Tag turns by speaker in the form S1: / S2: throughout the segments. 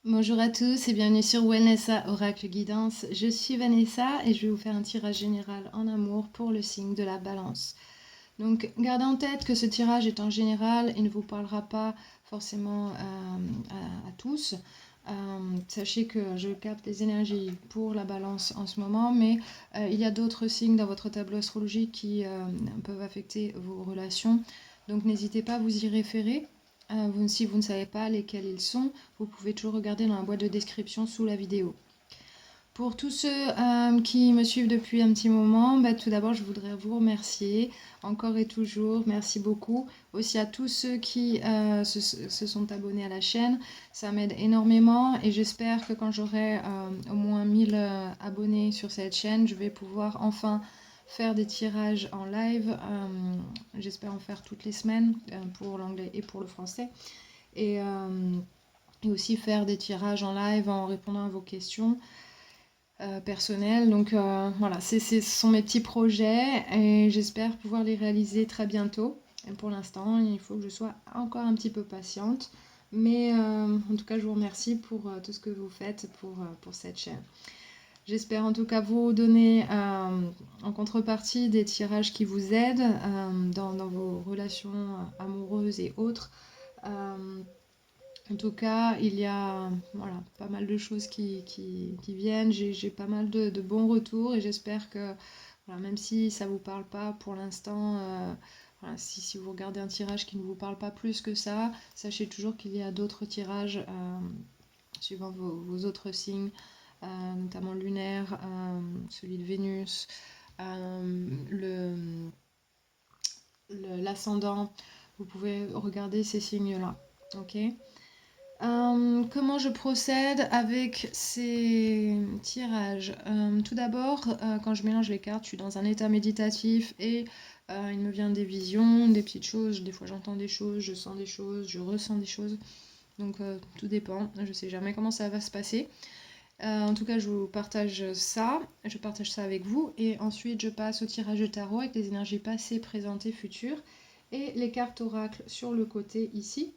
S1: Bonjour à tous et bienvenue sur Vanessa Oracle Guidance. Je suis Vanessa et je vais vous faire un tirage général en amour pour le signe de la Balance. Donc gardez en tête que ce tirage est en général et ne vous parlera pas forcément à tous. Sachez que je capte les énergies pour la Balance en ce moment, mais il y a d'autres signes dans votre tableau astrologique qui peuvent affecter vos relations. Donc n'hésitez pas à vous y référer. Si vous ne savez pas lesquels ils sont, vous pouvez toujours regarder dans la boîte de description sous la vidéo. Pour tous ceux qui me suivent depuis un petit moment, tout d'abord je voudrais vous remercier encore et toujours, merci beaucoup. Aussi à tous ceux qui se sont abonnés à la chaîne, ça m'aide énormément et j'espère que quand j'aurai au moins 1000 abonnés sur cette chaîne, je vais pouvoir enfin faire des tirages en live. J'espère en faire toutes les semaines pour l'anglais et pour le français. Et, euh, et aussi faire des tirages en live en répondant à vos questions personnelles. Donc voilà, ce sont mes petits projets et j'espère pouvoir les réaliser très bientôt. Et pour l'instant, il faut que je sois encore un petit peu patiente. Mais en tout cas, je vous remercie pour tout ce que vous faites pour cette chaîne. J'espère en tout cas vous donner en contrepartie des tirages qui vous aident dans vos relations amoureuses et autres. Euh, En tout cas, il y a voilà, pas mal de choses qui viennent. J'ai pas mal de bons retours et j'espère que, voilà, même si ça ne vous parle pas pour l'instant, voilà, si vous regardez un tirage qui ne vous parle pas plus que ça, sachez toujours qu'il y a d'autres tirages suivant vos autres signes, notamment lunaire, celui de Vénus, le, l'ascendant. Vous pouvez regarder ces signes-là. Ok. Comment je procède avec ces tirages? Tout d'abord, quand je mélange les cartes, je suis dans un état méditatif et il me vient des visions, des petites choses. Des fois, j'entends des choses, je sens des choses, je ressens des choses. Donc, tout dépend. Je sais jamais comment ça va se passer. En tout cas, je vous partage ça. Je partage ça avec vous. Et ensuite, je passe au tirage de tarot avec les énergies passées, présentes et futures. Et les cartes oracles sur le côté ici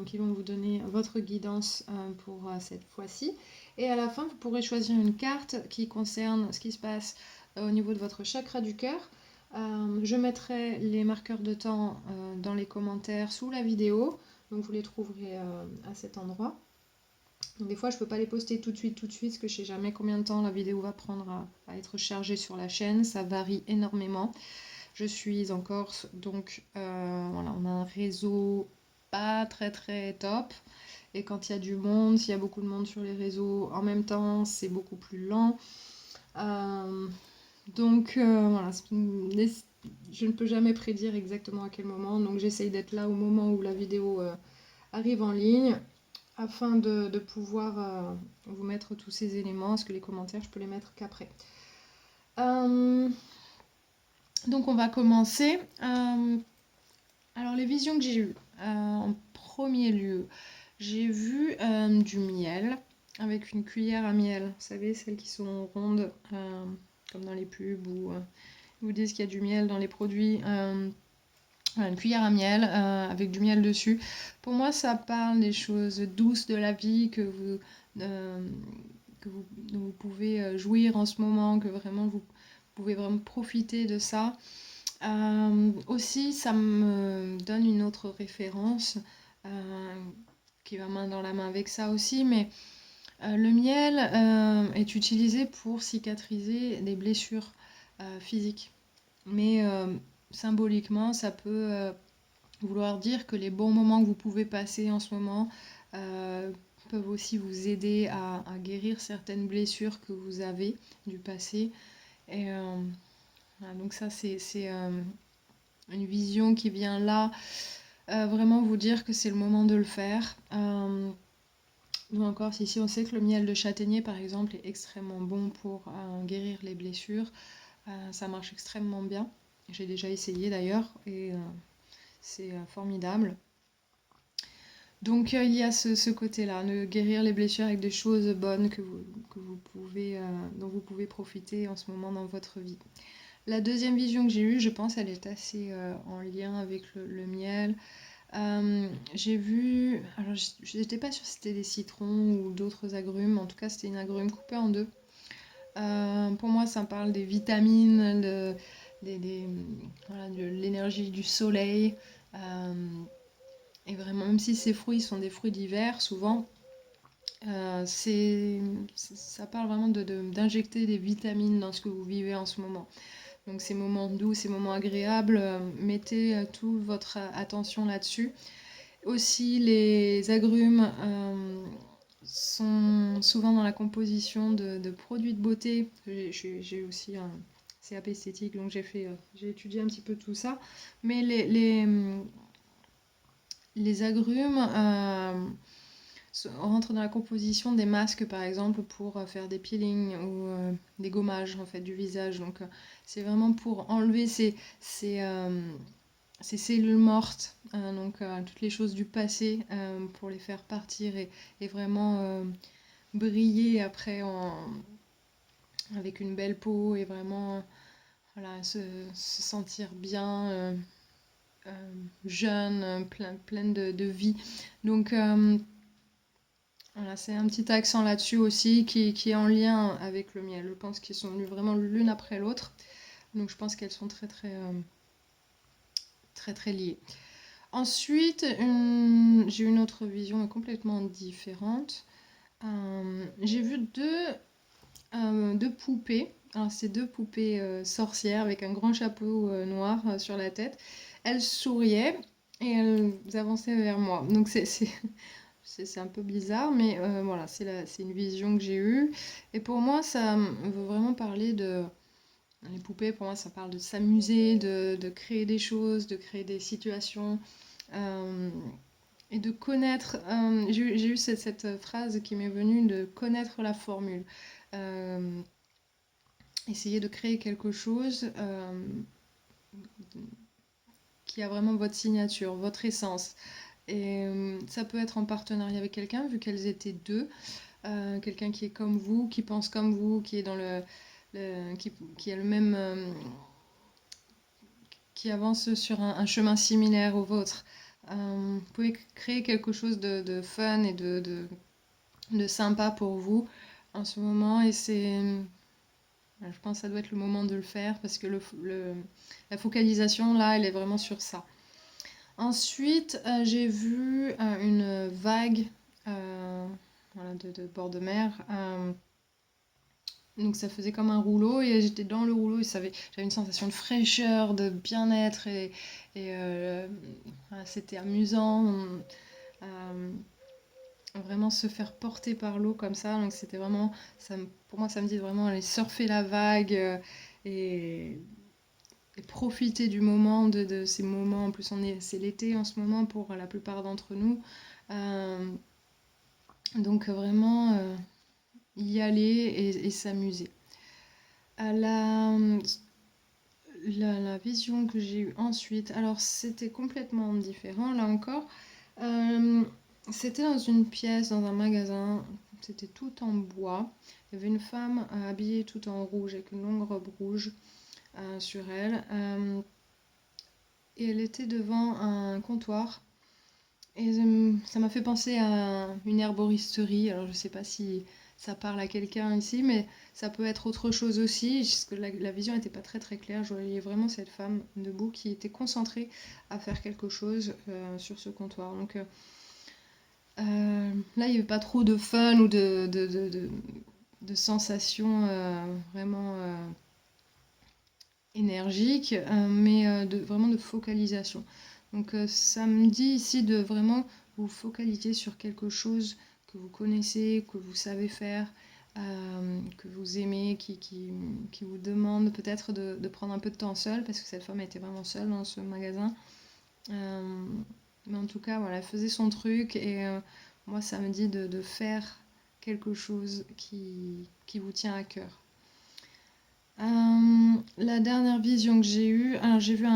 S1: qui vont vous donner votre guidance pour cette fois-ci. Et à la fin, vous pourrez choisir une carte qui concerne ce qui se passe au niveau de votre chakra du cœur. Je mettrai les marqueurs de temps dans les commentaires sous la vidéo, donc vous les trouverez à cet endroit. Donc des fois, je ne peux pas les poster tout de suite, parce que je ne sais jamais combien de temps la vidéo va prendre à être chargée sur la chaîne. Ça varie énormément. Je suis en Corse, donc voilà, on a un réseau pas très très top. Et quand il y a du monde, s'il y a beaucoup de monde sur les réseaux en même temps, c'est beaucoup plus lent. Euh, donc voilà, je ne peux jamais prédire exactement à quel moment. Donc j'essaye d'être là au moment où la vidéo arrive en ligne afin de pouvoir vous mettre tous ces éléments, parce que les commentaires, je peux les mettre qu'après. Euh, donc on va commencer. Alors les visions que j'ai eues, en premier lieu, j'ai vu du miel avec une cuillère à miel. Vous savez, celles qui sont rondes, comme dans les pubs où ils vous disent qu'il y a du miel dans les produits. Voilà, une cuillère à miel avec du miel dessus. Pour moi, ça parle des choses douces de la vie euh, dont vous pouvez jouir en ce moment, que vraiment vous pouvez vraiment profiter de ça. Aussi, ça me donne une autre référence qui va main dans la main avec ça aussi, mais le miel est utilisé pour cicatriser des blessures physiques. Mais symboliquement, ça peut vouloir dire que les bons moments que vous pouvez passer en ce moment peuvent aussi vous aider à guérir certaines blessures que vous avez du passé. Et voilà, donc ça, c'est une vision qui vient là, vraiment vous dire que c'est le moment de le faire. Ou encore, si on sait que le miel de châtaignier, par exemple, est extrêmement bon pour guérir les blessures, ça marche extrêmement bien. J'ai déjà essayé d'ailleurs et c'est formidable. Donc il y a ce côté-là, de guérir les blessures avec des choses bonnes que vous pouvez, dont vous pouvez profiter en ce moment dans votre vie. La deuxième vision que j'ai eue, je pense, elle est assez en lien avec le miel. J'ai vu, alors je n'étais pas sûre si c'était des citrons ou d'autres agrumes, en tout cas c'était une agrume coupée en deux. Pour moi ça parle des vitamines, des- voilà, de l'énergie du soleil. Euh, et vraiment, même si ces fruits sont des fruits d'hiver, souvent, ça parle vraiment d'injecter des vitamines dans ce que vous vivez en ce moment. Donc ces moments doux, ces moments agréables, mettez toute votre attention là-dessus. Aussi, les agrumes sont souvent dans la composition de produits de beauté. J'ai aussi un CAP esthétique, donc j'ai étudié un petit peu tout ça. Mais les agrumes rentrent dans la composition des masques, par exemple, pour faire des peelings ou des gommages en fait, du visage. Donc, c'est vraiment pour enlever ces cellules mortes, donc toutes les choses du passé, pour les faire partir et vraiment briller après avec une belle peau et vraiment voilà, se sentir bien, jeune, pleine de vie. Donc voilà, c'est un petit accent là-dessus aussi qui est en lien avec le miel. Je pense qu'ils sont venus vraiment l'une après l'autre. Donc je pense qu'elles sont très liées. Ensuite, j'ai une autre vision complètement différente. J'ai vu deux poupées. Alors, c'est deux poupées sorcières avec un grand chapeau noir sur la tête. Elles souriaient et elles avançaient vers moi. Donc, c'est un peu bizarre, mais voilà, c'est une vision que j'ai eue. Et pour moi, ça veut vraiment parler de... Les poupées, pour moi, ça parle de s'amuser, de créer des choses, de créer des situations. euh, et de connaître, j'ai eu cette phrase qui m'est venue de connaître la formule. Euh, Essayer de créer quelque chose qui a vraiment votre signature, votre essence. Et ça peut être en partenariat avec quelqu'un, vu qu'elles étaient deux. Quelqu'un qui est comme vous, qui pense comme vous, qui est dans qui a le même, qui avance sur un chemin similaire au vôtre. Vous pouvez créer quelque chose de fun et de sympa pour vous en ce moment. Et je pense que ça doit être le moment de le faire parce que la focalisation là, elle est vraiment sur ça. Ensuite, j'ai vu une vague voilà, de bord de mer. Donc ça faisait comme un rouleau et j'étais dans le rouleau et j'avais une sensation de fraîcheur, de bien-être et voilà, c'était amusant. Euh, Vraiment se faire porter par l'eau comme ça, donc c'était vraiment, pour moi ça me dit vraiment aller surfer la vague et, et profiter du moment, de ces moments. En plus c'est l'été en ce moment pour la plupart d'entre nous. Euh, donc vraiment y aller et s'amuser. La vision que j'ai eue ensuite, alors c'était complètement différent là encore. Euh, C'était dans une pièce, dans un magasin, c'était tout en bois. Il y avait une femme habillée tout en rouge avec une longue robe rouge sur elle. Et elle était devant un comptoir. Et ça m'a fait penser à une herboristerie. Alors je ne sais pas si ça parle à quelqu'un ici, mais ça peut être autre chose aussi, parce que la vision n'était pas très claire. Je voyais vraiment cette femme debout qui était concentrée à faire quelque chose sur ce comptoir. Donc là, il n'y avait pas trop de fun ou de sensations vraiment énergiques, mais vraiment de focalisation. Donc ça me dit ici de vraiment vous focaliser sur quelque chose que vous connaissez, que vous savez faire, que vous aimez, qui vous demande peut-être de prendre un peu de temps seul, parce que cette femme était vraiment seule dans ce magasin. Euh, mais en tout cas, voilà, elle faisait son truc et moi, ça me dit de faire quelque chose qui vous tient à cœur. La dernière vision que j'ai eue, alors j'ai vu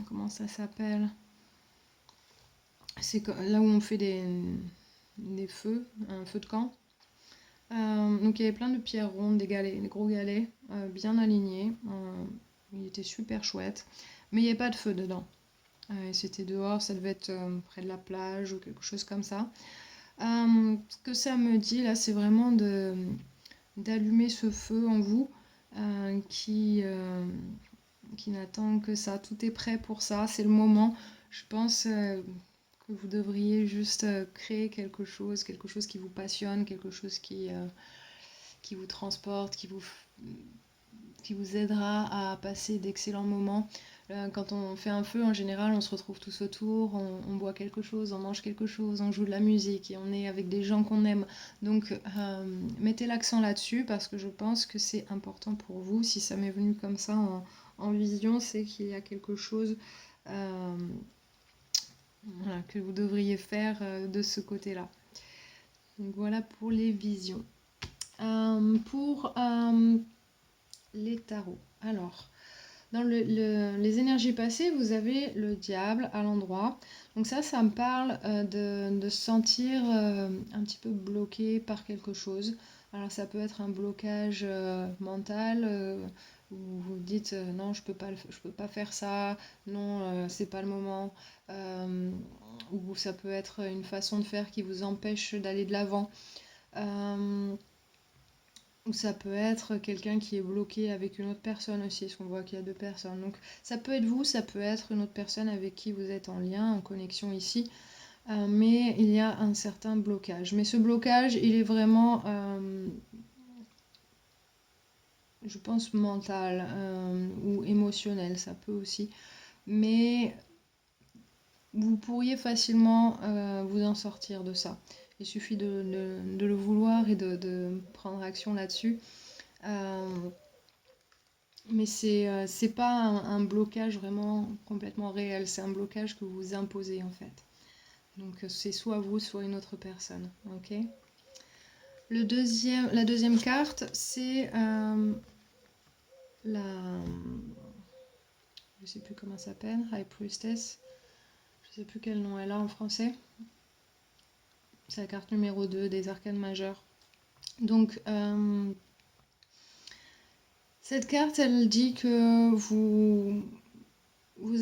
S1: comment ça s'appelle? C'est là où on fait des feux, un feu de camp. Donc il y avait plein de pierres rondes, des galets, des gros galets, bien alignés. Il était super chouette, mais il n'y avait pas de feu dedans. C'était dehors, ça devait être près de la plage ou quelque chose comme ça. Ce que ça me dit là, c'est vraiment d'allumer ce feu en vous qui n'attend que ça. Tout est prêt pour ça, c'est le moment. Je pense que vous devriez juste créer quelque chose qui vous passionne, quelque chose qui vous transporte, qui vous aidera à passer d'excellents moments. Quand on fait un feu, en général, on se retrouve tous autour, on boit quelque chose, on mange quelque chose, on joue de la musique et on est avec des gens qu'on aime. Donc, mettez l'accent là-dessus parce que je pense que c'est important pour vous. Si ça m'est venu comme ça en vision, c'est qu'il y a quelque chose voilà, que vous devriez faire de ce côté-là. Donc voilà pour les visions. Pour les tarots. Alors, dans les énergies passées, vous avez le diable à l'endroit. Donc ça me parle de se sentir un petit peu bloqué par quelque chose. Alors ça peut être un blocage mental où vous dites non, je peux pas faire ça, non, c'est pas le moment. Euh, ou ça peut être une façon de faire qui vous empêche d'aller de l'avant. Euh, ou ça peut être quelqu'un qui est bloqué avec une autre personne aussi, parce qu'on voit qu'il y a deux personnes. Donc ça peut être vous, ça peut être une autre personne avec qui vous êtes en lien, en connexion ici. Mais il y a un certain blocage. Mais ce blocage, il est vraiment, je pense, mental ou émotionnel, ça peut aussi. Mais vous pourriez facilement vous en sortir de ça. Il suffit de le vouloir et de prendre action là-dessus. Euh, Mais c'est pas un blocage vraiment complètement réel, c'est un blocage que vous imposez en fait. Donc c'est soit vous, soit une autre personne. Ok. La deuxième carte, c'est la. Je sais plus comment ça s'appelle, High Priestess. Je sais plus quel nom elle a en français. C'est la carte numéro 2 des arcanes majeures. Donc cette carte, elle dit que vous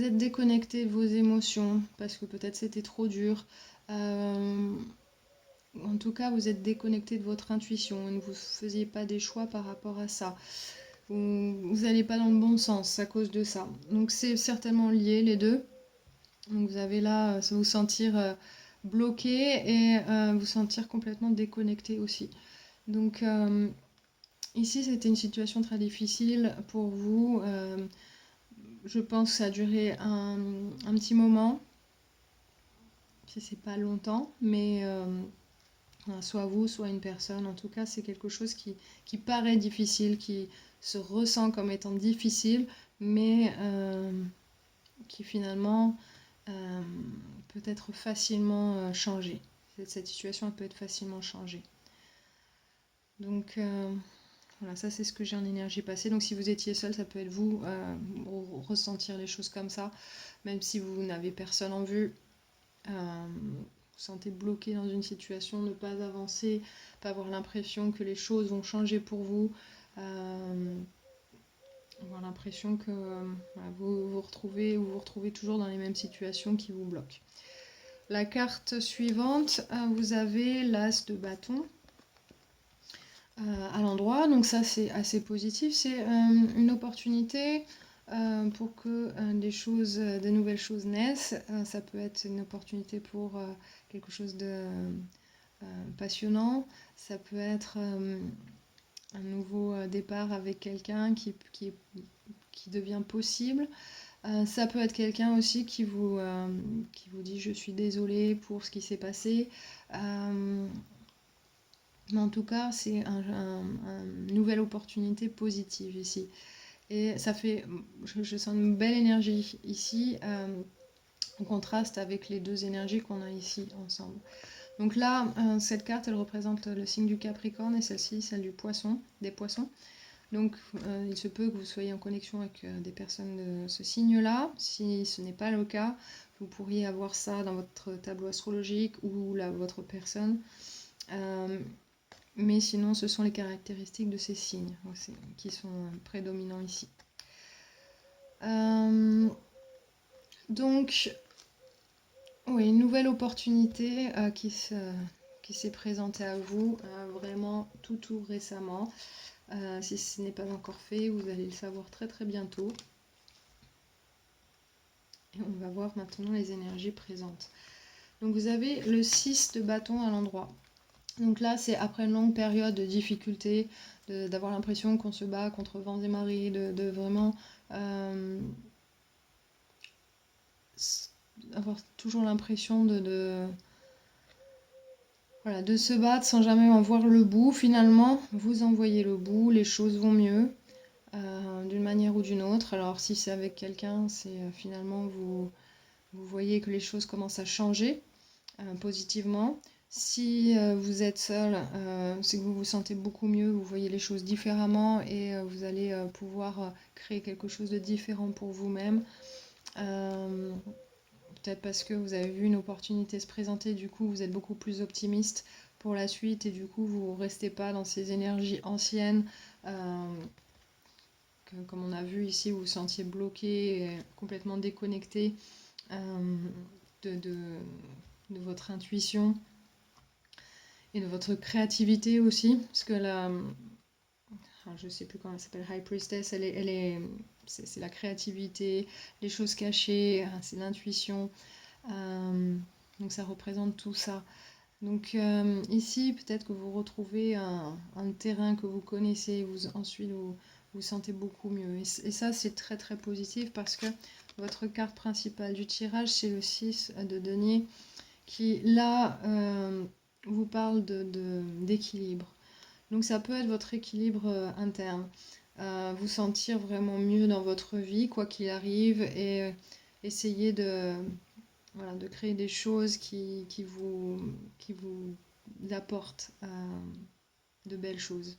S1: êtes déconnecté de vos émotions parce que peut-être c'était trop dur. En tout cas, vous êtes déconnecté de votre intuition et ne vous faisiez pas des choix par rapport à ça. Vous n'allez pas dans le bon sens à cause de ça. Donc c'est certainement lié les deux. Donc vous avez là vous sentir bloqué et vous sentir complètement déconnecté aussi. Donc ici c'était une situation très difficile pour vous. Je pense que ça a duré un petit moment. C'est pas longtemps, mais soit vous, soit une personne. En tout cas, c'est quelque chose qui paraît difficile, qui se ressent comme étant difficile, mais qui finalement euh, peut être facilement changée. Cette situation elle peut être facilement changée. Donc voilà, ça c'est ce que j'ai en énergie passée. Donc si vous étiez seul, ça peut être vous ressentir les choses comme ça, même si vous n'avez personne en vue. Vous sentez bloqué dans une situation, ne pas avancer, pas avoir l'impression que les choses vont changer pour vous, avoir l'impression que voilà, vous vous retrouvez toujours dans les mêmes situations qui vous bloquent. La carte suivante, vous avez l'as de bâton à l'endroit, donc ça c'est assez positif, c'est une opportunité pour que des nouvelles choses naissent. Ça peut être une opportunité pour quelque chose de passionnant. Ça peut être un nouveau départ avec quelqu'un qui devient possible. Ça peut être quelqu'un aussi qui vous dit je suis désolée pour ce qui s'est passé. Mais en tout cas, c'est une nouvelle opportunité positive ici. Et ça fait, je sens une belle énergie ici, en contraste avec les deux énergies qu'on a ici ensemble. Donc là, cette carte, elle représente le signe du Capricorne et celle-ci, celle du Poisson, des Poissons. Donc il se peut que vous soyez en connexion avec des personnes de ce signe-là. Si ce n'est pas le cas, vous pourriez avoir ça dans votre tableau astrologique ou votre personne. Mais sinon, ce sont les caractéristiques de ces signes qui sont prédominants ici. Donc, oui, une nouvelle opportunité qui s'est présentée à vous vraiment tout récemment. Si ce n'est pas encore fait, vous allez le savoir très très bientôt. Et on va voir maintenant les énergies présentes. Donc vous avez le 6 de bâton à l'endroit. Donc là, c'est après une longue période de difficulté, d'avoir l'impression qu'on se bat contre vents et marées, de vraiment avoir toujours l'impression voilà, de se battre sans jamais en voir le bout. Finalement, vous en voyez le bout, les choses vont mieux d'une manière ou d'une autre. Alors si c'est avec quelqu'un, c'est finalement vous voyez que les choses commencent à changer positivement. Si vous êtes seul, c'est que vous vous sentez beaucoup mieux, vous voyez les choses différemment et vous allez pouvoir créer quelque chose de différent pour vous-même. Peut-être parce que vous avez vu une opportunité se présenter, du coup vous êtes beaucoup plus optimiste pour la suite et du coup vous ne restez pas dans ces énergies anciennes comme on a vu ici, vous vous sentiez bloqué, et complètement déconnecté de, de, de votre intuition et de votre créativité aussi, parce que là, je sais plus comment elle s'appelle, High Priestess, c'est la créativité, les choses cachées, c'est l'intuition, donc ça représente tout ça. Donc ici, peut-être que vous retrouvez un terrain que vous connaissez, ensuite vous vous sentez beaucoup mieux. Et ça, c'est très très positif parce que votre carte principale du tirage, c'est le 6 de denier, qui là vous parle d'équilibre. Donc ça peut être votre équilibre interne, vous sentir vraiment mieux dans votre vie, quoi qu'il arrive, et essayer voilà, de créer des choses qui vous apportent de belles choses.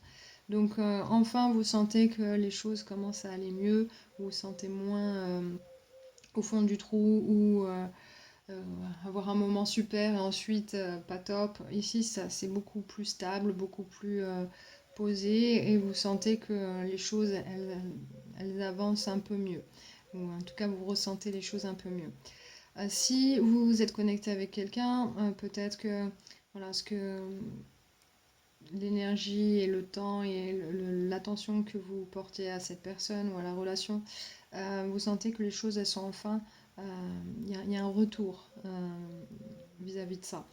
S1: Donc enfin, vous sentez que les choses commencent à aller mieux, vous vous sentez moins au fond du trou ou avoir un moment super et ensuite pas top. Ici, ça c'est beaucoup plus stable, beaucoup plus posé et vous sentez que les choses, elles avancent un peu mieux. Ou en tout cas, vous ressentez les choses un peu mieux. Si vous êtes connecté avec quelqu'un, peut-être que voilà, ce que l'énergie et le temps et l'attention que vous portez à cette personne ou à la relation, vous sentez que les choses elles sont enfin, il y a un retour vis-à-vis de ça.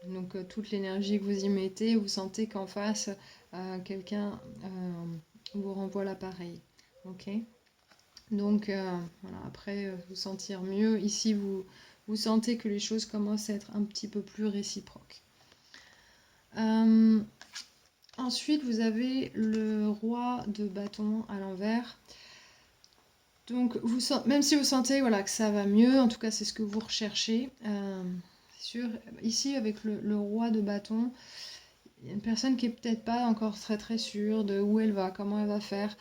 S1: Donc toute l'énergie que vous y mettez, vous sentez qu'en face, quelqu'un vous renvoie l'appareil. Ok. Donc voilà, après vous sentir mieux, ici vous sentez que les choses commencent à être un petit peu plus réciproques. Ensuite, vous avez le roi de bâton à l'envers. Donc, même si vous sentez voilà, que ça va mieux, en tout cas c'est ce que vous recherchez, c'est sûr. Ici, avec le roi de bâton, il y a une personne qui est peut-être pas encore très très sûre de où elle va, comment elle va faire.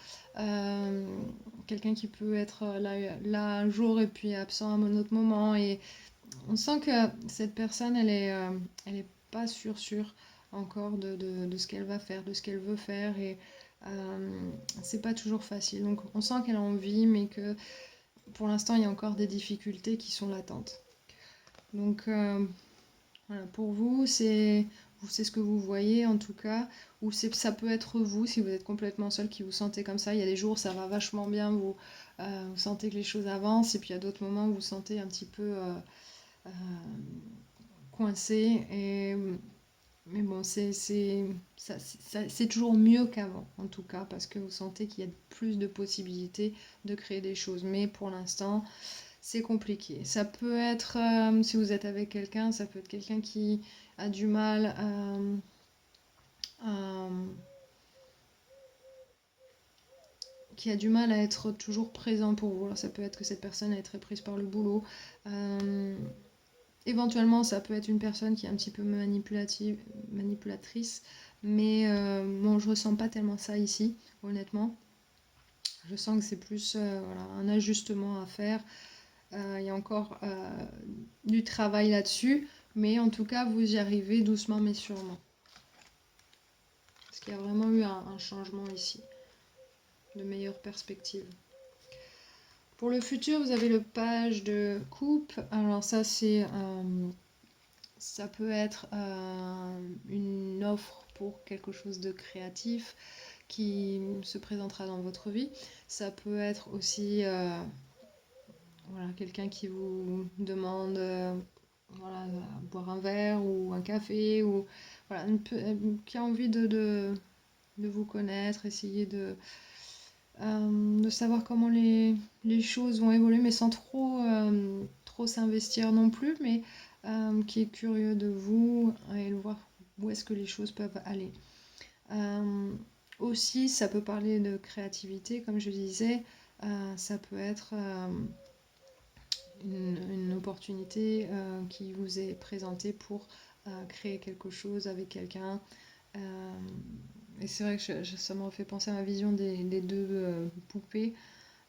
S1: Quelqu'un qui peut être là un jour et puis absent à un autre moment. Et on sent que cette personne, elle est pas sûre encore de ce qu'elle va faire, de ce qu'elle veut faire. Et c'est pas toujours facile. Donc on sent qu'elle a envie, mais que pour l'instant, il y a encore des difficultés qui sont latentes. Donc voilà, pour vous, c'est ce que vous voyez en tout cas, ou ça peut être vous si vous êtes complètement seul qui vous sentez comme ça. Il y a des jours où ça va vachement bien, vous sentez que les choses avancent, et puis il y a d'autres moments où vous vous sentez un petit peu coincé. Mais bon, c'est toujours mieux qu'avant, en tout cas, parce que vous sentez qu'il y a plus de possibilités de créer des choses. Mais pour l'instant, c'est compliqué. Ça peut être, si vous êtes avec quelqu'un, ça peut être quelqu'un qui a du mal à- qui a du mal à être toujours présent pour vous. Alors ça peut être que cette personne est très prise par le boulot. Éventuellement, ça peut être une personne qui est un petit peu manipulatrice, mais bon, je ressens pas tellement ça ici, honnêtement. Je sens que c'est plus voilà, un ajustement à faire. Il y a encore du travail là-dessus, mais en tout cas, vous y arrivez doucement mais sûrement. Parce qu'il y a vraiment eu un changement ici, de meilleure perspective. Pour le futur, vous avez le page de coupe. Alors ça, ça peut être une offre pour quelque chose de créatif qui se présentera dans votre vie. Ça peut être aussi voilà, quelqu'un qui vous demande voilà, boire un verre ou un café, ou voilà, qui a envie de vous connaître, essayer de savoir comment les choses vont évoluer, mais sans trop s'investir non plus, mais qui est curieux de vous et de voir où est-ce que les choses peuvent aller. Euh, Aussi, ça peut parler de créativité, comme je disais, ça peut être une opportunité qui vous est présentée pour créer quelque chose avec quelqu'un. Euh, et c'est vrai que ça me fait penser à ma vision des deux poupées.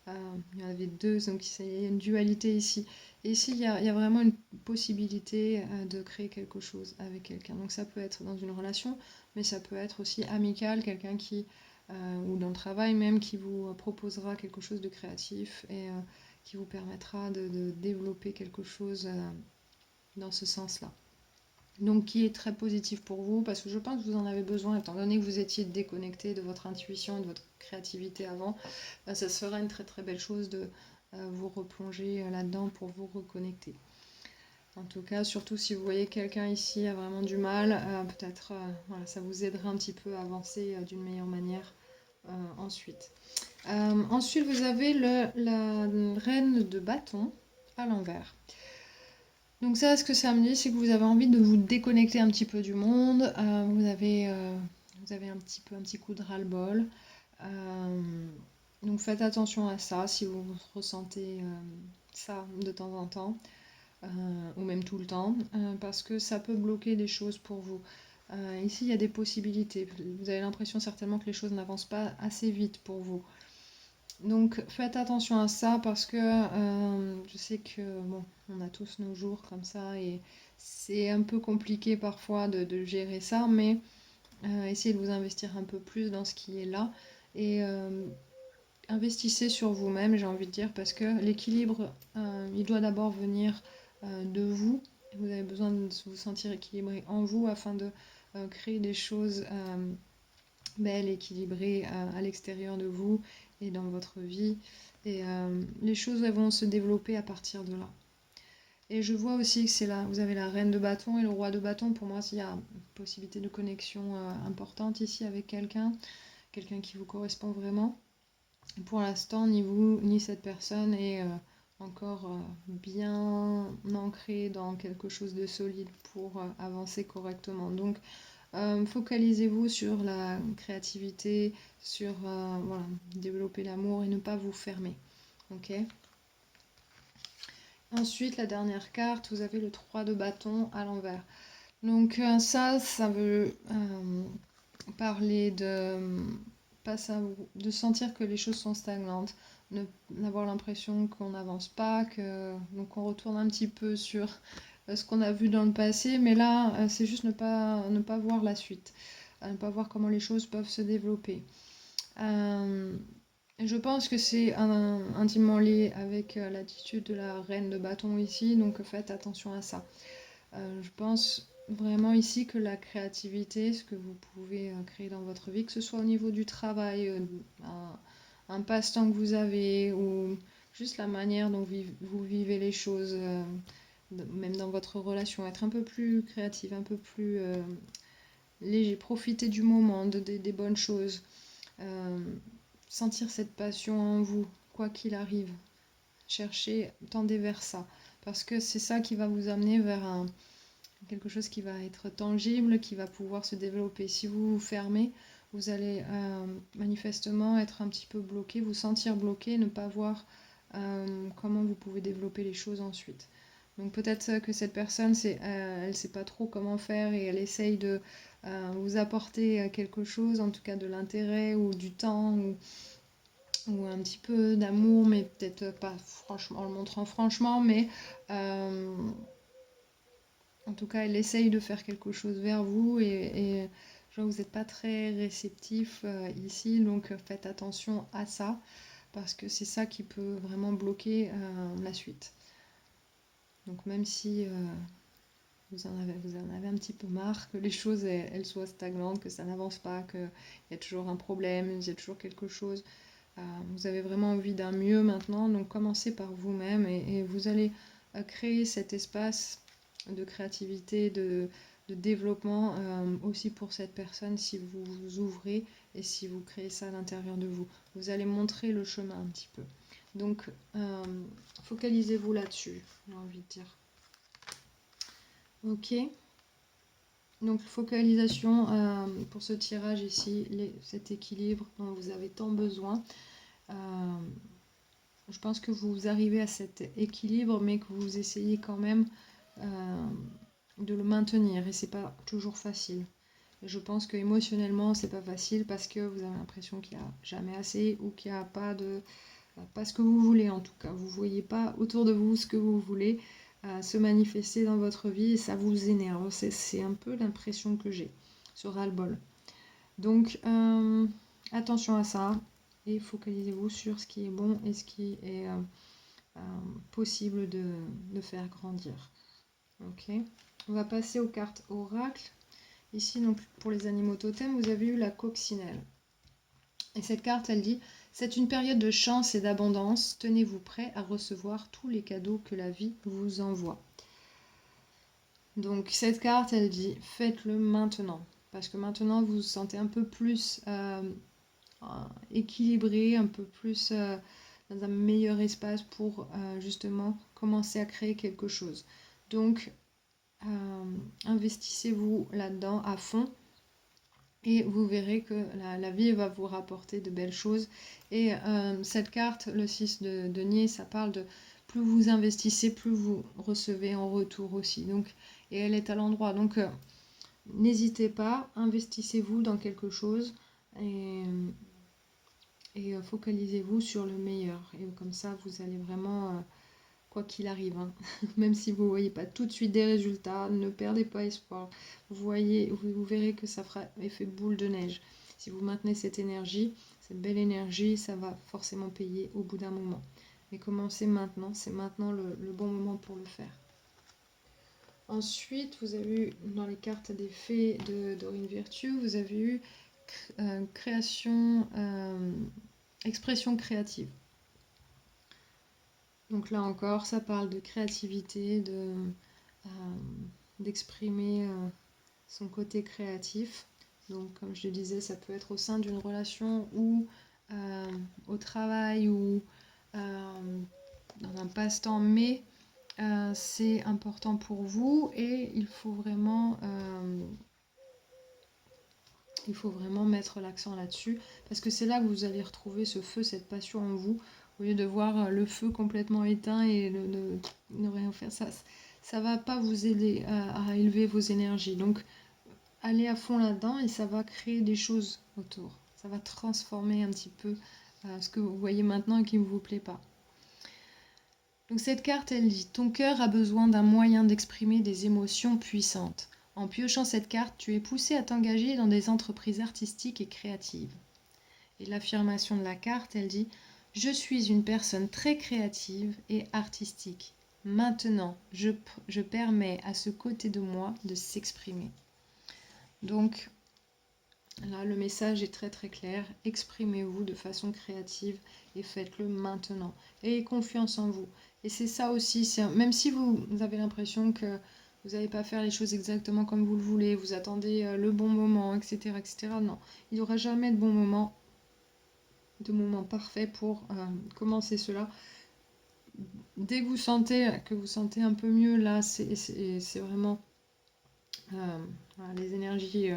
S1: Il y en avait deux, donc il y a une dualité ici. Et ici, il y a vraiment une possibilité de créer quelque chose avec quelqu'un. Donc ça peut être dans une relation, mais ça peut être aussi amical, quelqu'un ou dans le travail même, qui vous proposera quelque chose de créatif et qui vous permettra de développer quelque chose dans ce sens-là. Donc qui est très positif pour vous, parce que je pense que vous en avez besoin, étant donné que vous étiez déconnecté de votre intuition et de votre créativité avant. Ça sera une très très belle chose de vous replonger là-dedans pour vous reconnecter. En tout cas, surtout si vous voyez quelqu'un ici a vraiment du mal, peut-être voilà, ça vous aidera un petit peu à avancer d'une meilleure manière ensuite. Ensuite, vous avez la reine de bâton à l'envers. Donc ça, ce que ça me dit, c'est que vous avez envie de vous déconnecter un petit peu du monde. Vous avez un petit coup de ras-le-bol. Donc faites attention à ça si vous ressentez ça de temps en temps, ou même tout le temps, parce que ça peut bloquer des choses pour vous. Ici, il y a des possibilités. Vous avez l'impression certainement que les choses n'avancent pas assez vite pour vous. Donc faites attention à ça, parce que je sais que bon, on a tous nos jours comme ça et c'est un peu compliqué parfois de gérer ça, mais essayez de vous investir un peu plus dans ce qui est là et investissez sur vous-même, j'ai envie de dire, parce que l'équilibre, il doit d'abord venir de vous. Vous avez besoin de vous sentir équilibré en vous afin de créer des choses belles, équilibrées à l'extérieur de vous et dans votre vie. Et les choses elles vont se développer à partir de là. Et je vois aussi que c'est là, vous avez la reine de bâton et le roi de bâton. Pour moi, il y a une possibilité de connexion importante ici avec quelqu'un qui vous correspond vraiment. Pour l'instant, ni vous ni cette personne est encore bien ancrée dans quelque chose de solide pour avancer correctement. Donc, focalisez-vous sur la créativité, sur voilà, développer l'amour et ne pas vous fermer. Ok. Ensuite, la dernière carte, vous avez le 3 de bâton à l'envers. Donc ça veut parler de sentir que les choses sont stagnantes, d'avoir l'impression qu'on n'avance pas, donc on retourne un petit peu sur ce qu'on a vu dans le passé, mais là c'est juste ne pas voir la suite, ne pas voir comment les choses peuvent se développer. Je pense que c'est intimement lié avec l'attitude de la reine de bâton ici, donc faites attention à ça. Je pense vraiment ici que la créativité, ce que vous pouvez créer dans votre vie, que ce soit au niveau du travail, un passe-temps que vous avez, ou juste la manière dont vous vivez les choses, même dans votre relation, être un peu plus créative, un peu plus léger, profiter du moment, des bonnes choses, euh, sentir cette passion en vous, quoi qu'il arrive. Cherchez, tendez vers ça, parce que c'est ça qui va vous amener vers quelque chose qui va être tangible, qui va pouvoir se développer. Si vous vous fermez, vous allez manifestement être un petit peu bloqué, vous sentir bloqué, ne pas voir comment vous pouvez développer les choses ensuite. Donc peut-être que cette personne, elle ne sait pas trop comment faire et elle essaye de vous apporter quelque chose, en tout cas de l'intérêt ou du temps ou un petit peu d'amour, mais peut-être pas franchement, en le montrant franchement, mais en tout cas, elle essaye de faire quelque chose vers vous et je vois que vous n'êtes pas très réceptif ici, donc faites attention à ça. parce que c'est ça qui peut vraiment bloquer la suite. Donc même si vous en avez un petit peu marre, que les choses elles soient stagnantes, que ça n'avance pas, qu'il y a toujours un problème, il y a toujours quelque chose, vous avez vraiment envie d'un mieux maintenant, donc commencez par vous-même et vous allez créer cet espace de créativité, de développement aussi pour cette personne si vous vous ouvrez et si vous créez ça à l'intérieur de vous. Vous allez montrer le chemin un petit peu. Donc focalisez-vous là-dessus, j'ai envie de dire. Ok. Donc focalisation pour ce tirage ici, cet équilibre dont vous avez tant besoin. Je pense que vous arrivez à cet équilibre, mais que vous essayez quand même de le maintenir, et c'est pas toujours facile. Et je pense que émotionnellement c'est pas facile parce que vous avez l'impression qu'il n'y a jamais assez ou qu'il n'y a pas ce que vous voulez, en tout cas. Vous voyez pas autour de vous ce que vous voulez se manifester dans votre vie et ça vous énerve. C'est un peu l'impression que j'ai, ce ras-le-bol. Donc attention à ça et focalisez-vous sur ce qui est bon et ce qui est possible de faire grandir. Ok. On va passer aux cartes oracle. Ici, donc, pour les animaux totems, vous avez eu la coccinelle. Et cette carte, elle dit: c'est une période de chance et d'abondance. Tenez-vous prêt à recevoir tous les cadeaux que la vie vous envoie. Donc, cette carte, elle dit: faites-le maintenant. Parce que maintenant, vous vous sentez un peu plus équilibré, un peu plus dans un meilleur espace pour justement commencer à créer quelque chose. Donc, investissez-vous là-dedans à fond. Et vous verrez que la vie va vous rapporter de belles choses. Et cette carte, le 6 de denier, ça parle de plus vous investissez, plus vous recevez en retour aussi. Donc, et elle est à l'endroit. Donc, n'hésitez pas, investissez-vous dans quelque chose et focalisez-vous sur le meilleur. Et comme ça, vous allez vraiment, quoi qu'il arrive, hein, même si vous ne voyez pas tout de suite des résultats, ne perdez pas espoir. Vous verrez que ça fera effet boule de neige. Si vous maintenez cette énergie, cette belle énergie, ça va forcément payer au bout d'un moment. Mais commencez maintenant, c'est maintenant le bon moment pour le faire. Ensuite, vous avez eu dans les cartes des fées de Dorine Virtue, vous avez eu création, expression créative. Donc là encore, ça parle de créativité, d'exprimer son côté créatif. Donc comme je le disais, ça peut être au sein d'une relation ou au travail ou dans un passe-temps, mais c'est important pour vous et il faut vraiment mettre l'accent là-dessus parce que c'est là que vous allez retrouver ce feu, cette passion en vous, au lieu de voir le feu complètement éteint et ne rien faire. Ça va pas vous aider à élever vos énergies. Donc allez à fond là-dedans et ça va créer des choses autour. Ça va transformer un petit peu ce que vous voyez maintenant et qui ne vous plaît pas. Donc cette carte, elle dit: ton cœur a besoin d'un moyen d'exprimer des émotions puissantes. En piochant cette carte, tu es poussé à t'engager dans des entreprises artistiques et créatives. Et l'affirmation de la carte, elle dit: je suis une personne très créative et artistique. Maintenant, je permets à ce côté de moi de s'exprimer. Donc là, le message est très très clair. Exprimez-vous de façon créative et faites-le maintenant. Ayez confiance en vous. Et c'est ça aussi, même si vous avez l'impression que vous n'allez pas faire les choses exactement comme vous le voulez, vous attendez le bon moment, etc., etc. Non, il n'y aura jamais de bon moment, de moment parfait pour commencer cela. Dès que vous sentez un peu mieux, là, c'est vraiment les énergies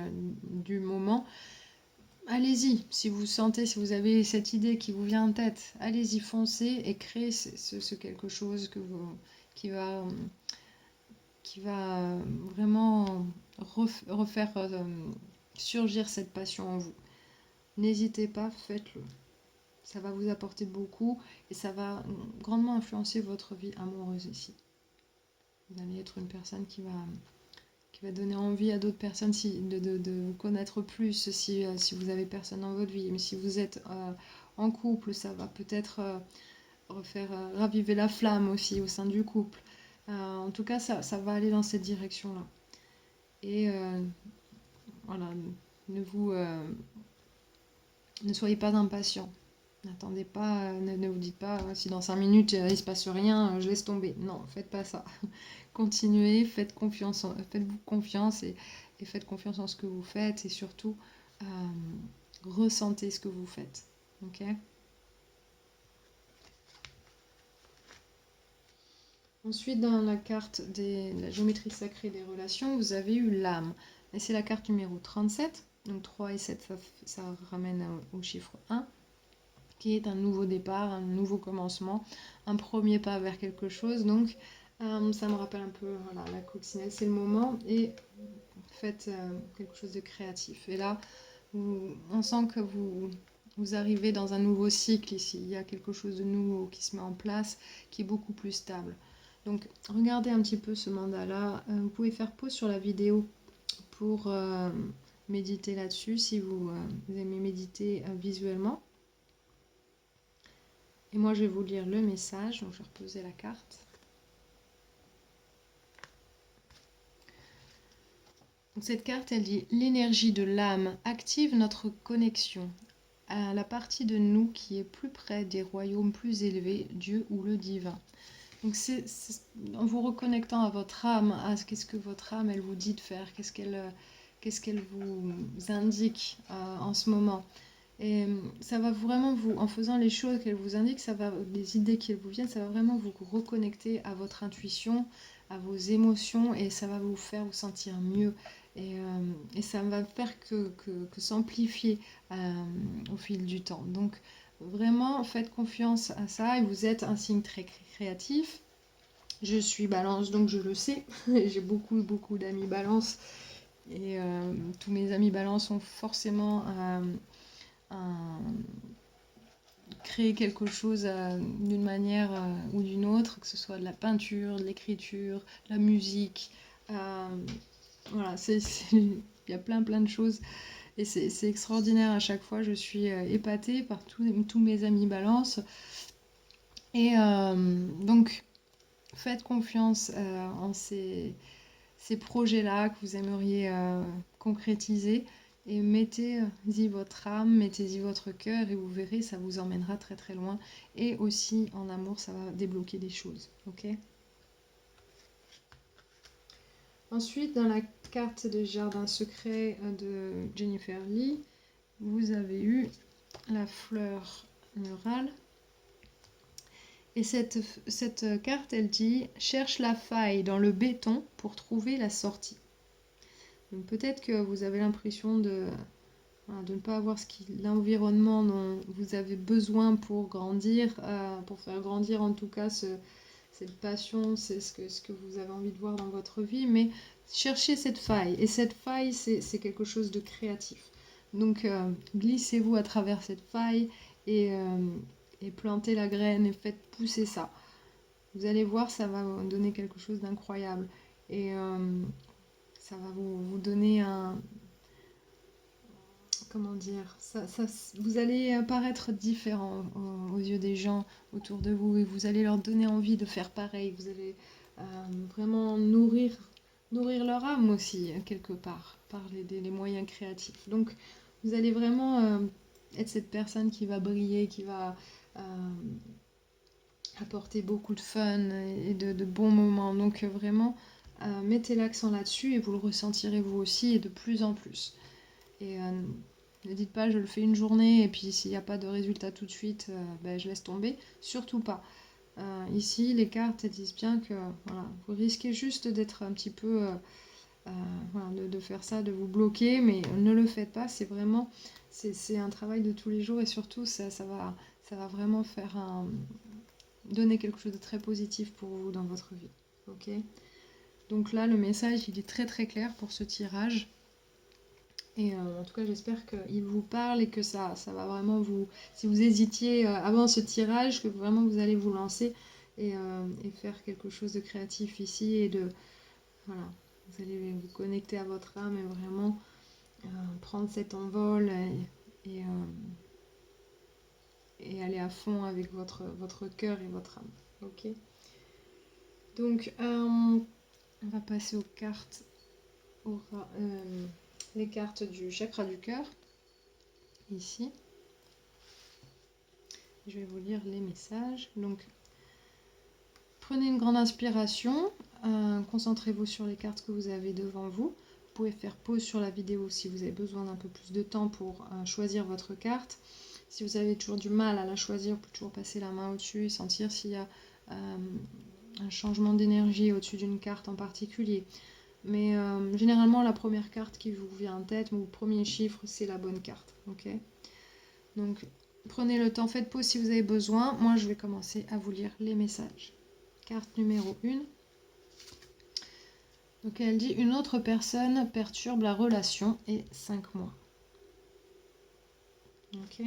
S1: du moment. Allez-y, si vous sentez, si vous avez cette idée qui vous vient en tête, allez-y, foncez et créez ce quelque chose qui va vraiment refaire surgir cette passion en vous. N'hésitez pas, faites-le. Ça va vous apporter beaucoup et ça va grandement influencer votre vie amoureuse ici. Vous allez être une personne qui va donner envie à d'autres personnes de vous connaître plus si vous avez personne dans votre vie. Mais si vous êtes en couple, ça va peut-être refaire raviver la flamme aussi au sein du couple. En tout cas, ça va aller dans cette direction-là. Et voilà, ne soyez pas impatient. N'attendez pas, ne vous dites pas si dans 5 minutes il se passe rien, je laisse tomber. Non, faites pas ça. Continuez, faites-vous confiance et faites confiance en ce que vous faites et surtout ressentez ce que vous faites. Ok? Ensuite, dans la carte de la géométrie sacrée des relations, vous avez eu l'âme. Et c'est la carte numéro 37. Donc 3 et 7, ça ramène au chiffre 1, qui est un nouveau départ, un nouveau commencement, un premier pas vers quelque chose. Donc ça me rappelle un peu voilà, la coccinelle, c'est le moment. Et faites quelque chose de créatif. Et là, on sent que vous arrivez dans un nouveau cycle ici. Il y a quelque chose de nouveau qui se met en place, qui est beaucoup plus stable. Donc, regardez un petit peu ce mandala. Vous pouvez faire pause sur la vidéo pour méditer là-dessus, si vous aimez méditer visuellement. Et moi, je vais vous lire le message. Donc, je vais reposer la carte. Donc, cette carte, elle dit « L'énergie de l'âme active notre connexion à la partie de nous qui est plus près des royaumes plus élevés, Dieu ou le divin. » Donc c'est en vous reconnectant à votre âme, à qu'est-ce que votre âme elle vous dit de faire, qu'est-ce qu'elle vous indique en ce moment. Et ça va vraiment vous, en faisant les choses qu'elle vous indique, les idées qui vous viennent, ça va vraiment vous reconnecter à votre intuition, à vos émotions, et ça va vous faire vous sentir mieux. Et ça va faire que s'amplifier au fil du temps. Donc vraiment, faites confiance à ça, et vous êtes un signe très créatif. Je suis Balance, donc je le sais. J'ai beaucoup d'amis Balance. Et tous mes amis Balance ont forcément créé quelque chose d'une manière ou d'une autre, que ce soit de la peinture, de l'écriture, de la musique. Voilà, il y a plein de choses. Et c'est extraordinaire à chaque fois. Je suis épatée par tous mes amis Balance. Et donc, faites confiance en ces projets-là que vous aimeriez concrétiser et mettez-y votre âme, mettez-y votre cœur et vous verrez, ça vous emmènera très très loin. Et aussi en amour, ça va débloquer des choses. Ok? Ensuite, dans la carte des jardins secrets de Jennifer Lee, vous avez eu la fleur murale. Et cette carte, elle dit « Cherche la faille dans le béton pour trouver la sortie ». Donc peut-être que vous avez l'impression de ne pas avoir l'environnement dont vous avez besoin pour grandir, pour faire grandir en tout cas cette passion, c'est ce que vous avez envie de voir dans votre vie, mais cherchez cette faille. Et cette faille, c'est quelque chose de créatif. Donc glissez-vous à travers cette faille et plantez la graine et faites pousser ça. Vous allez voir, ça va vous donner quelque chose d'incroyable. Et ça va vous donner comment dire, vous allez paraître différent aux yeux des gens autour de vous et vous allez leur donner envie de faire pareil. Vous allez vraiment nourrir leur âme aussi, quelque part, par les moyens créatifs. Donc, vous allez vraiment être cette personne qui va briller, qui va apporter beaucoup de fun et de bons moments. Donc, vraiment, mettez l'accent là-dessus et vous le ressentirez vous aussi et de plus en plus. Et ne dites pas je le fais une journée et puis s'il n'y a pas de résultat tout de suite, je laisse tomber. Surtout pas. Ici, les cartes elles disent bien que voilà, vous risquez juste d'être un petit peu... voilà, de faire ça, de vous bloquer, mais ne le faites pas. C'est vraiment... C'est un travail de tous les jours et surtout, ça va vraiment donner quelque chose de très positif pour vous dans votre vie. Ok ? Donc là, le message, il est très très clair pour ce tirage. Et en tout cas, j'espère qu'il vous parle et que ça va vraiment vous... Si vous hésitiez avant ce tirage, que vraiment vous allez vous lancer et faire quelque chose de créatif ici et de... Voilà, vous allez vous connecter à votre âme et vraiment prendre cet envol et et aller à fond avec votre cœur et votre âme. Ok. Donc, on va passer aux cartes, les cartes du chakra du cœur, ici. Je vais vous lire les messages. Donc, prenez une grande inspiration, concentrez-vous sur les cartes que vous avez devant vous. Vous pouvez faire pause sur la vidéo si vous avez besoin d'un peu plus de temps pour choisir votre carte. Si vous avez toujours du mal à la choisir, vous pouvez toujours passer la main au-dessus et sentir s'il y a un changement d'énergie au-dessus d'une carte en particulier. Mais généralement, la première carte qui vous vient en tête, ou le premier chiffre, c'est la bonne carte. Ok. Donc, prenez le temps, faites pause si vous avez besoin. Moi, je vais commencer à vous lire les messages. Carte numéro 1. Donc, elle dit « Une autre personne perturbe la relation et 5 mois. » Ok.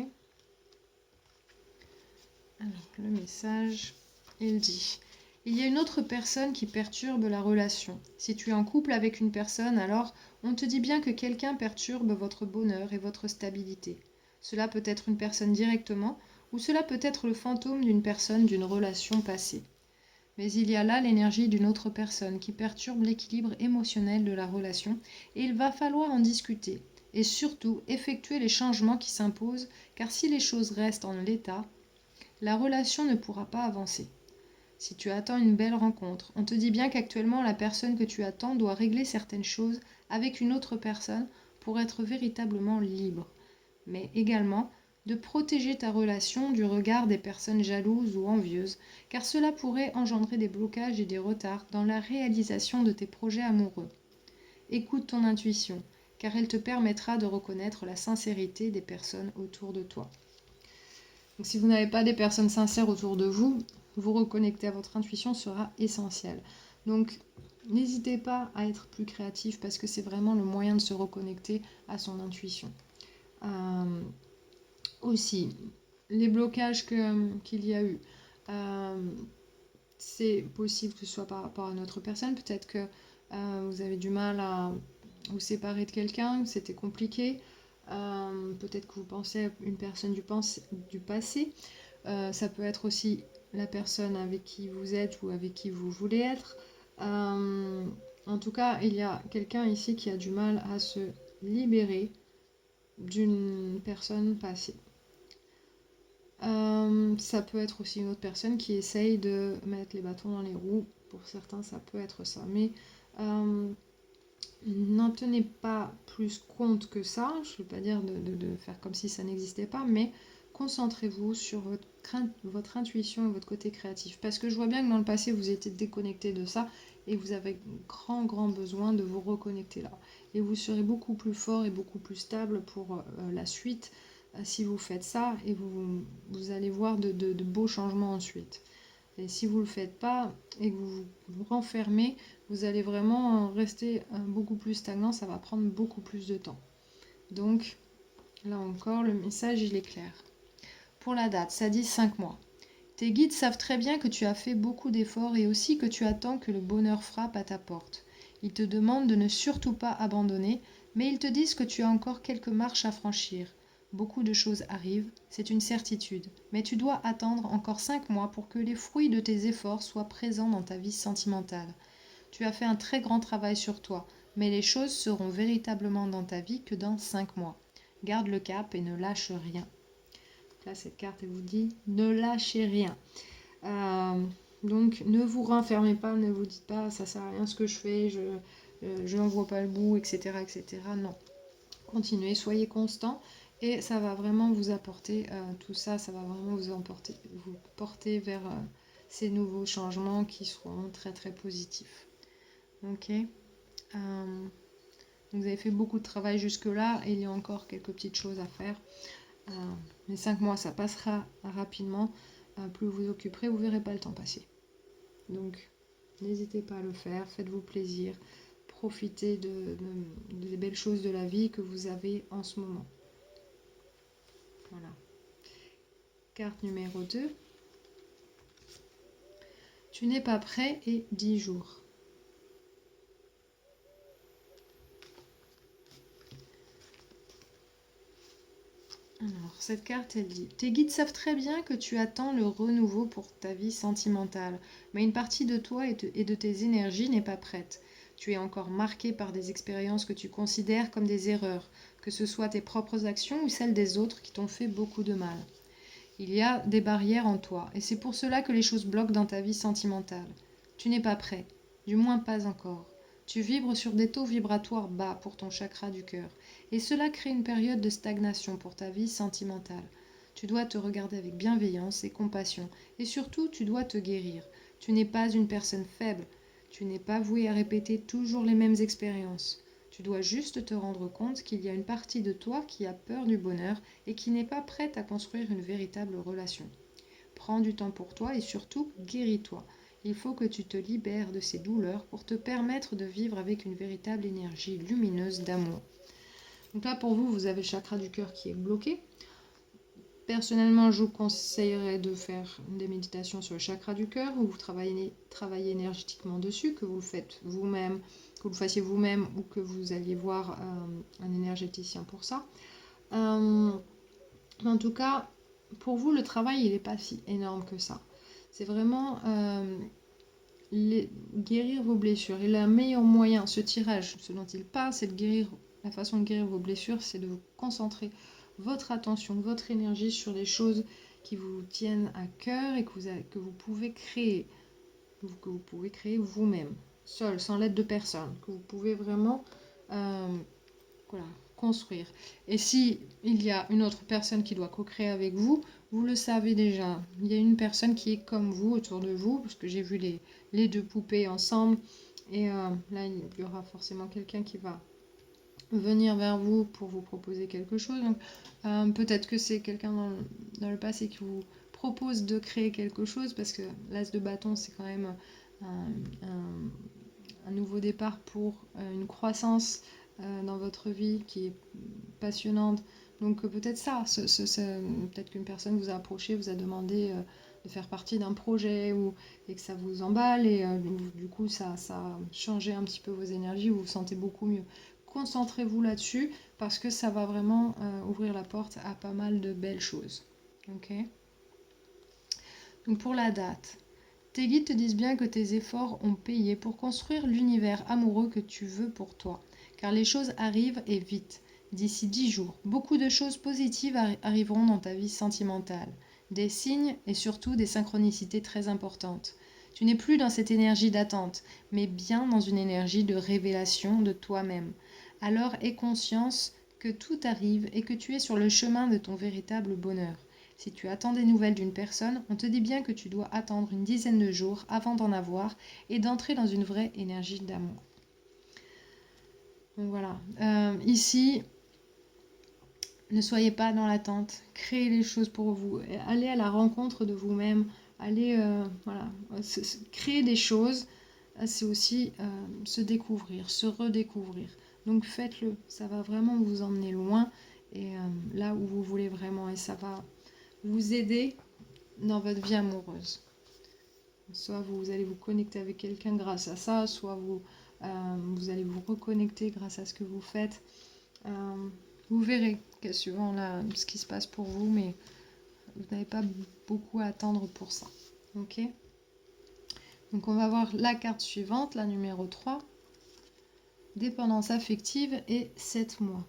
S1: Alors, le message, il dit « Il y a une autre personne qui perturbe la relation. Si tu es en couple avec une personne, alors on te dit bien que quelqu'un perturbe votre bonheur et votre stabilité. Cela peut être une personne directement, ou cela peut être le fantôme d'une personne d'une relation passée. Mais il y a là l'énergie d'une autre personne qui perturbe l'équilibre émotionnel de la relation, et il va falloir en discuter, et surtout effectuer les changements qui s'imposent, car si les choses restent en l'état, la relation ne pourra pas avancer. Si tu attends une belle rencontre, on te dit bien qu'actuellement la personne que tu attends doit régler certaines choses avec une autre personne pour être véritablement libre, mais également de protéger ta relation du regard des personnes jalouses ou envieuses, car cela pourrait engendrer des blocages et des retards dans la réalisation de tes projets amoureux. Écoute ton intuition, car elle te permettra de reconnaître la sincérité des personnes autour de toi. Donc, si vous n'avez pas des personnes sincères autour de vous, vous reconnecter à votre intuition sera essentiel. Donc, n'hésitez pas à être plus créatif parce que c'est vraiment le moyen de se reconnecter à son intuition. Aussi, les blocages qu'il y a eu, c'est possible que ce soit par rapport à une autre personne. Peut-être que vous avez du mal à vous séparer de quelqu'un, c'était compliqué. Peut-être que vous pensez à une personne du passé. Ça peut être aussi la personne avec qui vous êtes ou avec qui vous voulez être. En tout cas, il y a quelqu'un ici qui a du mal à se libérer d'une personne passée. Ça peut être aussi une autre personne qui essaye de mettre les bâtons dans les roues. Pour certains, ça peut être ça. Mais n'en tenez pas plus compte que ça. Je ne veux pas dire de faire comme si ça n'existait pas, mais concentrez-vous sur votre intuition et votre côté créatif. Parce que je vois bien que dans le passé, vous étiez déconnecté de ça et vous avez grand besoin de vous reconnecter là. Et vous serez beaucoup plus fort et beaucoup plus stable pour la suite si vous faites ça, et vous allez voir de beaux changements ensuite. Et si vous ne le faites pas et que vous vous renfermez, vous allez vraiment rester beaucoup plus stagnant, ça va prendre beaucoup plus de temps. Donc, là encore, le message, il est clair. Pour la date, ça dit 5 mois. Tes guides savent très bien que tu as fait beaucoup d'efforts et aussi que tu attends que le bonheur frappe à ta porte. Ils te demandent de ne surtout pas abandonner, mais ils te disent que tu as encore quelques marches à franchir. Beaucoup de choses arrivent, c'est une certitude, mais tu dois attendre encore 5 mois pour que les fruits de tes efforts soient présents dans ta vie sentimentale. Tu as fait un très grand travail sur toi, mais les choses seront véritablement dans ta vie que dans 5 mois. Garde le cap et ne lâche rien. Là, cette carte, elle vous dit « Ne lâchez rien ». Donc, ne vous renfermez pas, ne vous dites pas « ça sert à rien ce que je fais, je n'en vois pas le bout, etc. etc. » Non, continuez, soyez constant et ça va vraiment vous apporter tout ça, ça va vraiment vous porter vers ces nouveaux changements qui seront très positifs. Ok. Vous avez fait beaucoup de travail jusque-là et il y a encore quelques petites choses à faire. Les 5 mois, ça passera rapidement. Plus vous vous occuperez, vous ne verrez pas le temps passer. Donc, n'hésitez pas à le faire, faites-vous plaisir, profitez des belles choses de la vie que vous avez en ce moment. Voilà. Carte numéro 2. Tu n'es pas prêt et 10 jours. Alors, cette carte, elle dit, tes guides savent très bien que tu attends le renouveau pour ta vie sentimentale, mais une partie de toi et de tes énergies n'est pas prête. Tu es encore marqué par des expériences que tu considères comme des erreurs, que ce soit tes propres actions ou celles des autres qui t'ont fait beaucoup de mal. Il y a des barrières en toi, et c'est pour cela que les choses bloquent dans ta vie sentimentale. Tu n'es pas prêt, du moins pas encore. Tu vibres sur des taux vibratoires bas pour ton chakra du cœur, et cela crée une période de stagnation pour ta vie sentimentale. Tu dois te regarder avec bienveillance et compassion, et surtout tu dois te guérir. Tu n'es pas une personne faible, tu n'es pas voué à répéter toujours les mêmes expériences. Tu dois juste te rendre compte qu'il y a une partie de toi qui a peur du bonheur et qui n'est pas prête à construire une véritable relation. Prends du temps pour toi et surtout guéris-toi. Il faut que tu te libères de ces douleurs pour te permettre de vivre avec une véritable énergie lumineuse d'amour. Donc là pour vous, vous avez le chakra du cœur qui est bloqué. Personnellement, je vous conseillerais de faire des méditations sur le chakra du cœur où vous travaillez énergétiquement dessus, que vous le faites vous-même, que vous le fassiez vous-même ou que vous alliez voir un énergéticien pour ça. En tout cas, pour vous, le travail, il n'est pas si énorme que ça. C'est vraiment guérir vos blessures. Et le meilleur moyen, ce tirage, ce dont il parle, c'est de guérir. La façon de guérir vos blessures, c'est de vous concentrer votre attention, votre énergie sur les choses qui vous tiennent à cœur et que vous pouvez créer. Que vous pouvez créer vous-même, seul, sans l'aide de personne. Que vous pouvez vraiment voilà, construire. Et si il y a une autre personne qui doit co-créer avec vous, vous le savez déjà. Il y a une personne qui est comme vous autour de vous, parce que j'ai vu les deux poupées ensemble. Et là, il y aura forcément quelqu'un qui va venir vers vous pour vous proposer quelque chose. Donc, peut-être que c'est quelqu'un dans le passé qui vous propose de créer quelque chose, parce que l'as de bâton, c'est quand même un nouveau départ pour une croissance dans votre vie qui est passionnante. Donc peut-être ça, peut-être qu'une personne vous a approché, vous a demandé de faire partie d'un projet et que ça vous emballe et du coup ça a changé un petit peu vos énergies, vous vous sentez beaucoup mieux. Concentrez-vous là-dessus parce que ça va vraiment ouvrir la porte à pas mal de belles choses. Ok. Donc pour la date, tes guides te disent bien que tes efforts ont payé pour construire l'univers amoureux que tu veux pour toi, car les choses arrivent et vite. D'ici 10 jours, beaucoup de choses positives arriveront dans ta vie sentimentale. Des signes et surtout des synchronicités très importantes. Tu n'es plus dans cette énergie d'attente, mais bien dans une énergie de révélation de toi-même. Alors aie conscience que tout arrive et que tu es sur le chemin de ton véritable bonheur. Si tu attends des nouvelles d'une personne, on te dit bien que tu dois attendre une dizaine de jours avant d'en avoir et d'entrer dans une vraie énergie d'amour. Donc voilà. Ici, ne soyez pas dans l'attente. Créez les choses pour vous. Allez à la rencontre de vous-même. Allez, voilà, créer des choses. C'est aussi se découvrir, se redécouvrir. Donc faites-le. Ça va vraiment vous emmener loin et là où vous voulez vraiment. Et ça va vous aider dans votre vie amoureuse. Soit vous allez vous connecter avec quelqu'un grâce à ça, soit vous allez vous reconnecter grâce à ce que vous faites. Vous verrez, suivant là, ce qui se passe pour vous, mais vous n'avez pas beaucoup à attendre pour ça. Ok. Donc on va voir la carte suivante, la numéro 3. Dépendance affective et 7 mois.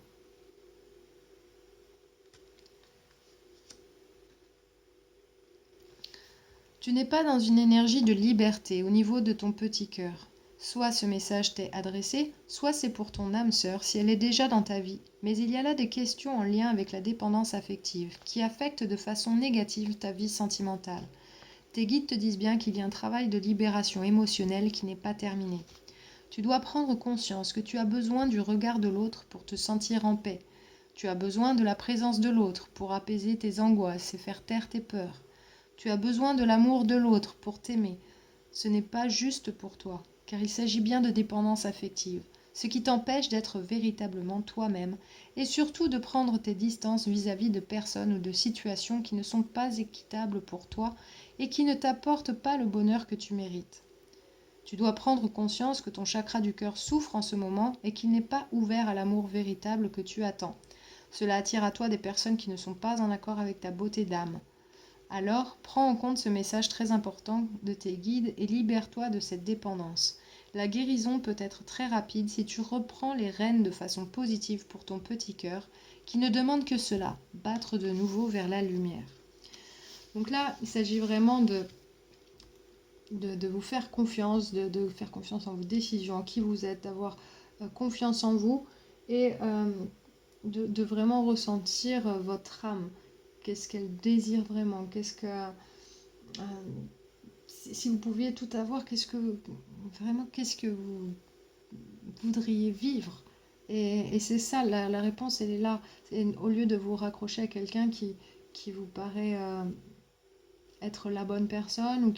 S1: Tu n'es pas dans une énergie de liberté au niveau de ton petit cœur. Soit ce message t'est adressé, soit c'est pour ton âme sœur si elle est déjà dans ta vie. Mais il y a là des questions en lien avec la dépendance affective qui affectent de façon négative ta vie sentimentale. Tes guides te disent bien qu'il y a un travail de libération émotionnelle qui n'est pas terminé. Tu dois prendre conscience que tu as besoin du regard de l'autre pour te sentir en paix. Tu as besoin de la présence de l'autre pour apaiser tes angoisses et faire taire tes peurs. Tu as besoin de l'amour de l'autre pour t'aimer. Ce n'est pas juste pour toi, car il s'agit bien de dépendance affective, ce qui t'empêche d'être véritablement toi-même et surtout de prendre tes distances vis-à-vis de personnes ou de situations qui ne sont pas équitables pour toi et qui ne t'apportent pas le bonheur que tu mérites. Tu dois prendre conscience que ton chakra du cœur souffre en ce moment et qu'il n'est pas ouvert à l'amour véritable que tu attends. Cela attire à toi des personnes qui ne sont pas en accord avec ta beauté d'âme. Alors, prends en compte ce message très important de tes guides et libère-toi de cette dépendance. La guérison peut être très rapide si tu reprends les rênes de façon positive pour ton petit cœur, qui ne demande que cela, battre de nouveau vers la lumière. Donc là, il s'agit vraiment de vous faire confiance, de faire confiance en vos décisions, en qui vous êtes, d'avoir confiance en vous et de vraiment ressentir votre âme. Qu'est-ce qu'elle désire vraiment? Qu'est-ce que... si vous pouviez tout avoir, qu'est-ce que vous voudriez vivre? Et c'est ça, la réponse, elle est là. Au lieu de vous raccrocher à quelqu'un qui vous paraît être la bonne personne ou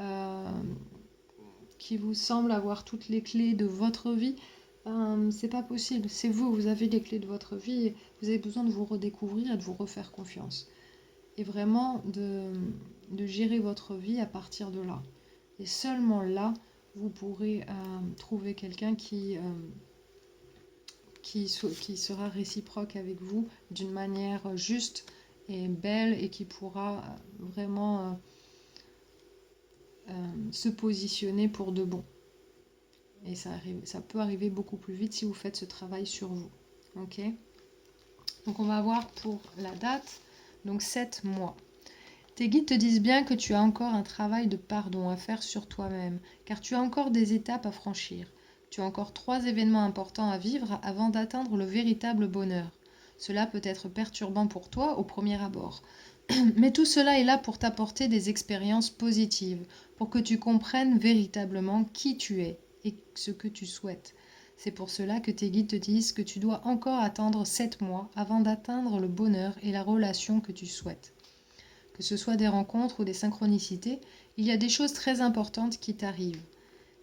S1: euh, qui vous semble avoir toutes les clés de votre vie, c'est pas possible. C'est vous, vous avez les clés de votre vie et vous avez besoin de vous redécouvrir et de vous refaire confiance. Et vraiment de gérer votre vie à partir de là. Et seulement là, vous pourrez trouver quelqu'un qui sera réciproque avec vous d'une manière juste et belle et qui pourra vraiment se positionner pour de bon. Et ça peut arriver beaucoup plus vite si vous faites ce travail sur vous. Ok? Donc on va voir pour la date, donc 7 mois. Tes guides te disent bien que tu as encore un travail de pardon à faire sur toi-même, car tu as encore des étapes à franchir. Tu as encore 3 événements importants à vivre avant d'atteindre le véritable bonheur. Cela peut être perturbant pour toi au premier abord. Mais tout cela est là pour t'apporter des expériences positives, pour que tu comprennes véritablement qui tu es et ce que tu souhaites. C'est pour cela que tes guides te disent que tu dois encore attendre 7 mois avant d'atteindre le bonheur et la relation que tu souhaites. Que ce soit des rencontres ou des synchronicités, il y a des choses très importantes qui t'arrivent.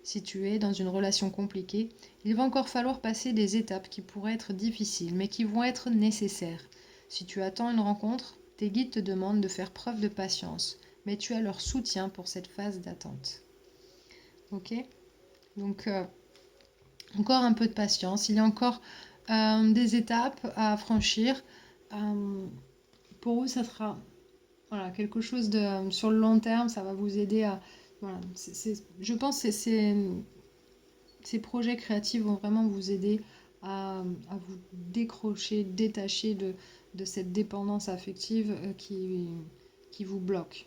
S1: Si tu es dans une relation compliquée, il va encore falloir passer des étapes qui pourraient être difficiles, mais qui vont être nécessaires. Si tu attends une rencontre, tes guides te demandent de faire preuve de patience, mais tu as leur soutien pour cette phase d'attente. Ok? Donc, encore un peu de patience. Il y a encore des étapes à franchir. Pour vous, ça sera quelque chose de sur le long terme. Ça va vous aider à... Voilà, je pense que ces projets créatifs vont vraiment vous aider à vous décrocher, détacher de cette dépendance affective qui vous bloque.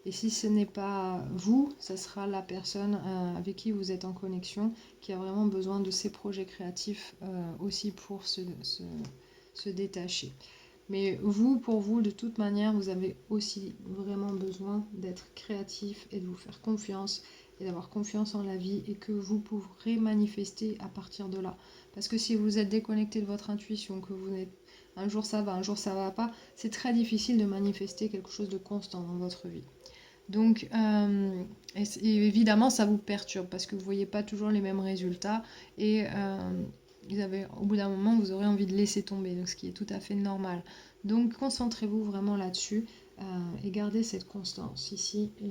S1: Et si ce n'est pas vous, ça sera la personne avec qui vous êtes en connexion qui a vraiment besoin de ces projets créatifs aussi pour se détacher. Mais vous, pour vous, de toute manière, vous avez aussi vraiment besoin d'être créatif et de vous faire confiance et d'avoir confiance en la vie et que vous pourrez manifester à partir de là. Parce que si vous êtes déconnecté de votre intuition, que vous n'êtes un jour ça va, un jour ça va pas, c'est très difficile de manifester quelque chose de constant dans votre vie. Donc, et évidemment, ça vous perturbe parce que vous ne voyez pas toujours les mêmes résultats et au bout d'un moment, vous aurez envie de laisser tomber, donc ce qui est tout à fait normal. Donc, concentrez-vous vraiment là-dessus et gardez cette constance ici et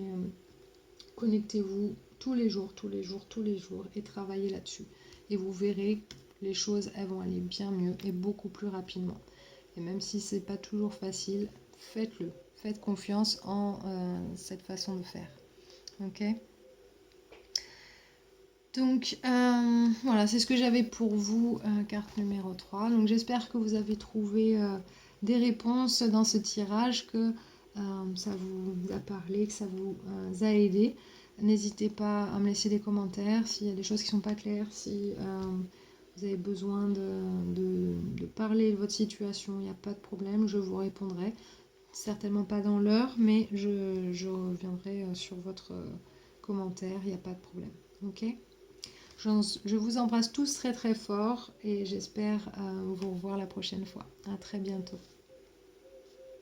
S1: connectez-vous tous les jours, tous les jours, tous les jours et travaillez là-dessus. Et vous verrez, les choses, elles vont aller bien mieux et beaucoup plus rapidement. Et même si c'est pas toujours facile, faites-le. Faites confiance en cette façon de faire. Ok? Donc voilà, c'est ce que j'avais pour vous, carte numéro 3. Donc j'espère que vous avez trouvé des réponses dans ce tirage, que ça vous a parlé, que ça vous a aidé. N'hésitez pas à me laisser des commentaires s'il y a des choses qui ne sont pas claires, si vous avez besoin de parler de votre situation, il n'y a pas de problème, je vous répondrai. Certainement pas dans l'heure, mais je reviendrai sur votre commentaire, il n'y a pas de problème. Ok? Je vous embrasse tous très très fort et j'espère vous revoir la prochaine fois. À très bientôt.